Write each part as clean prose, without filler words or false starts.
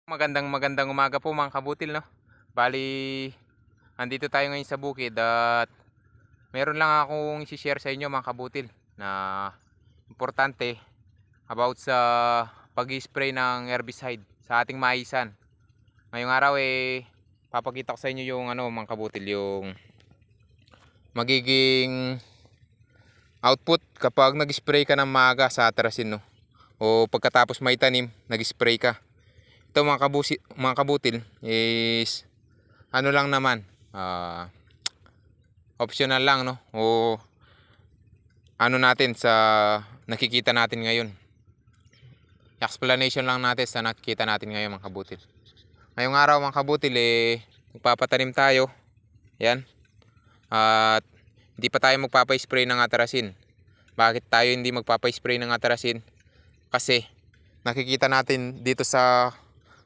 Magandang umaga po mga kabutil, no? Bali, andito tayo ngayon sa bukid at meron lang akong i-share sa inyo mga kabutil na importante about sa pag-spray ng herbicide sa ating maisan. Ngayong araw papakita ko sa inyo yung mga kabutil, yung magiging output kapag nag-spray ka ng maaga sa atarasin, no? O pagkatapos may tanim, nag-spray ka. Ito mga kabutil is ano lang naman, optional lang, no? O ano natin sa nakikita natin ngayon, explanation lang natin sa nakikita natin ngayon mga kabutil. Ngayong araw mga kabutil magpapatanim tayo, yan, at hindi pa tayo magpapa-spray ng atarasin. Bakit tayo hindi magpapa-spray ng atarasin? Kasi nakikita natin dito sa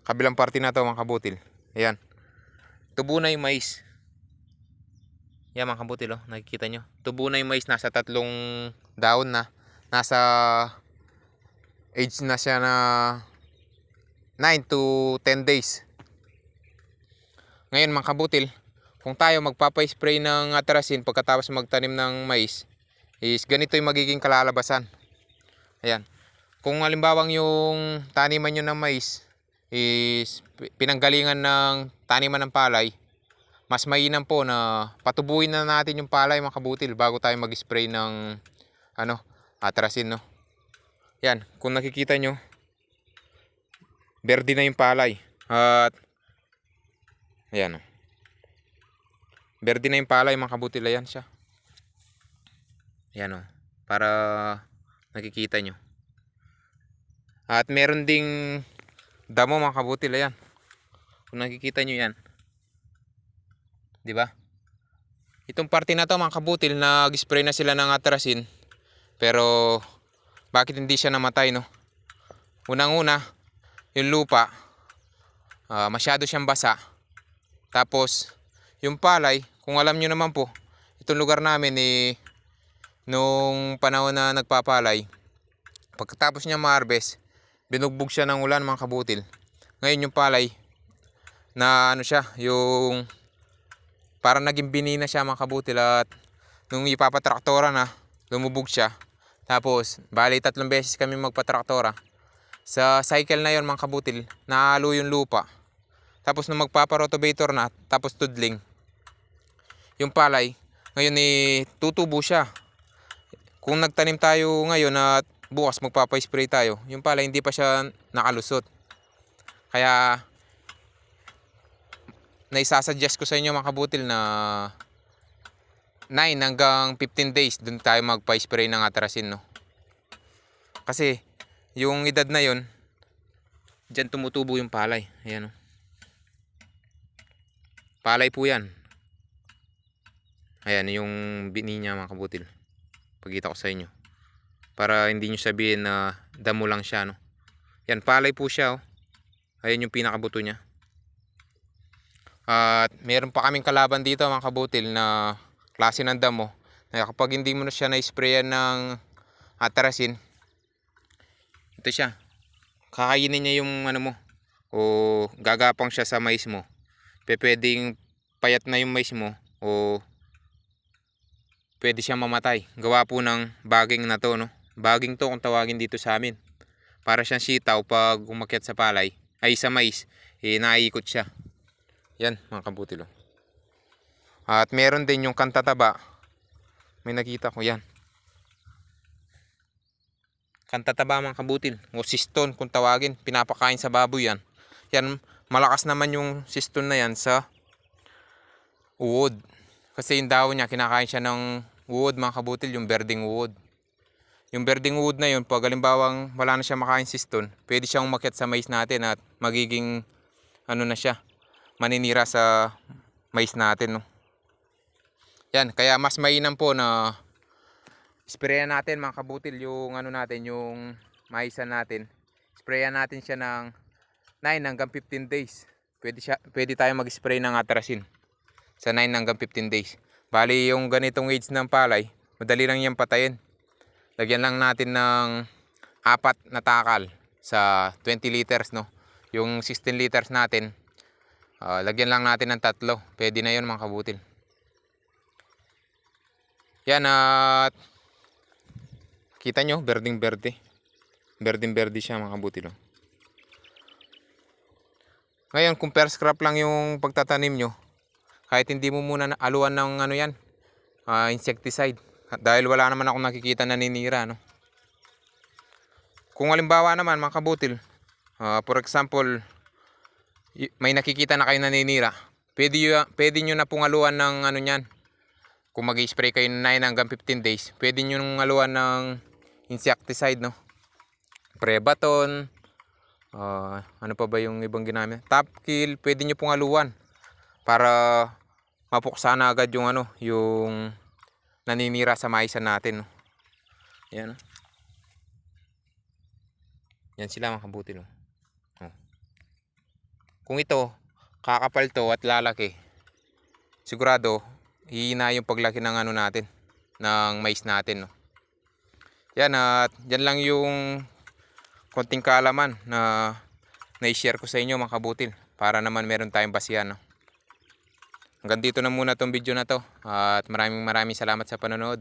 kabilang parte na to mga kabutil, ayan, tubo na yung mais. Yan mga kabutil, oh, nakikita nyo, tubo na yung mais, nasa 3 daon na, nasa age na siya na 9 to 10 days. Ngayon mga kabutil, kung tayo magpapa-spray ng atarasin pagkatapos magtanim ng mais, is ganito yung magiging kalalabasan. Ayan, kung halimbawang yung taniman nyo ng mais is pinanggalingan ng taniman ng palay, mas mainam po na patubuin na natin yung palay mga kabutil bago tayo mag-spray ng atarasin, no? Yan, kung nakikita nyo, berde na yung palay at ayan, oh, berde na yung palay mga kabutil. Ayan siya, ayan, oh, para nakikita nyo. At meron ding damo mga kabutil, ayan, kung nakikita nyo yan, di ba? Itong parte na to mga kabutil, nag-spray na sila ng atarasin, pero bakit hindi siya namatay, no? Unang-una, yung lupa, masyado siyang basa. Tapos yung palay, kung alam nyo naman po, itong lugar namin nung panahon na nagpapalay, pagkatapos niya ma-harvest, binugbog siya ng ulan mga kabutil. Ngayon yung palay na siya, yung parang naging bini na siya mga kabutil, at nung ipapatraktora na, lumubog siya. Tapos bali 3 beses kami magpatraktora. Sa cycle na yon mga kabutil, nahalo yung lupa. Tapos nung magpaparotovator na, tapos tudling, yung palay ngayon tutubo siya. Kung nagtanim tayo ngayon at bukas magpapa-spray tayo, yung palay hindi pa siya nakalusot. Kaya naisasuggest ko sa inyo mga kabutil na 9 hanggang 15 days dun tayo magpa-spray ng atarasin, no? Kasi yung edad na yon, dyan tumutubo yung palay. Ayan, no? Palay po yan. Ayan yung bini niya mga kabutil, pagkita ko sa inyo, para hindi nyo sabihin na damo lang siya, no? Yan, palay po siya, oh. Ayan yung pinakabuto niya. At meron pa kaming kalaban dito mga kabutil na klase ng damo na kapag hindi mo na siya na-sprayan ng atarasin, ito siya, kakainin niya yung mo, o gagapang siya sa mais mo. Pwedeng payat na yung mais mo, o pwede siyang mamatay. Gawa po ng bagging na to, no? Bagging to kung tawagin dito sa amin. Para siyang sitaw pag umakyat sa palay, ay sa mais, naiikot siya. Yan mga kabutil, oh. At meron din yung kantataba. May nakita ko yan, kantataba mga kabutil, o siston kung tawagin. Pinapakain sa baboy yan. Yan, malakas naman yung siston na yan sa uod. Kasi yung dahon niya, kinakain siya ng uod mga kabutil, yung berdeng uod. Yung berdeng uod na yun, pag halimbawang wala na siya makain siston, pwede siyang umakyat sa mais natin at magiging na siya, maninira sa mais natin, no? Yan, kaya mas mainam po na sprayan natin mga kabutil yung natin, yung maisan natin. Sprayan natin siya ng 9 hanggang 15 days. Pwede tayo mag-spray ng atarasin sa 9 hanggang 15 days. Bali yung ganitong age ng palay, madali lang yung patayin. Lagyan lang natin ng 4 na takal sa 20 liters, no? Yung 16 liters natin, lagyan lang natin ng 3. Pwede na yun mga kabutil. Yan, at kita nyo, berding berde. Berding berde siya mga kabutil. Ngayon, kung first crop lang yung pagtatanim nyo, kahit hindi mo muna aluan ng ano yan, insecticide. Dahil wala naman akong nakikita naninira, no? Kung halimbawa naman mga kabutil, for example, may nakikita na kayo naninira, pwede nyo na pong aluan ng ano nyan. Kung mag-spray kayo ng 9 hanggang 15 days, pwede nyo nung aluan ng insecticide, no? Prebaton, ano pa ba yung ibang ginamit? Top kill, pwede nyo pong aluan para mapuksa na agad yung ano, yung naninira sa maisan natin, no? Yan, no? Yan sila mga kabutil, no? Kung ito kakapal to at lalaki, sigurado hihina yung paglaki ng ano natin, ng mais natin, no? Yan, at yan lang yung konting kaalaman na na-share ko sa inyo mga kabutil, para naman meron tayong basihan, no? Hanggang dito na muna tong video na to, at maraming salamat sa panonood.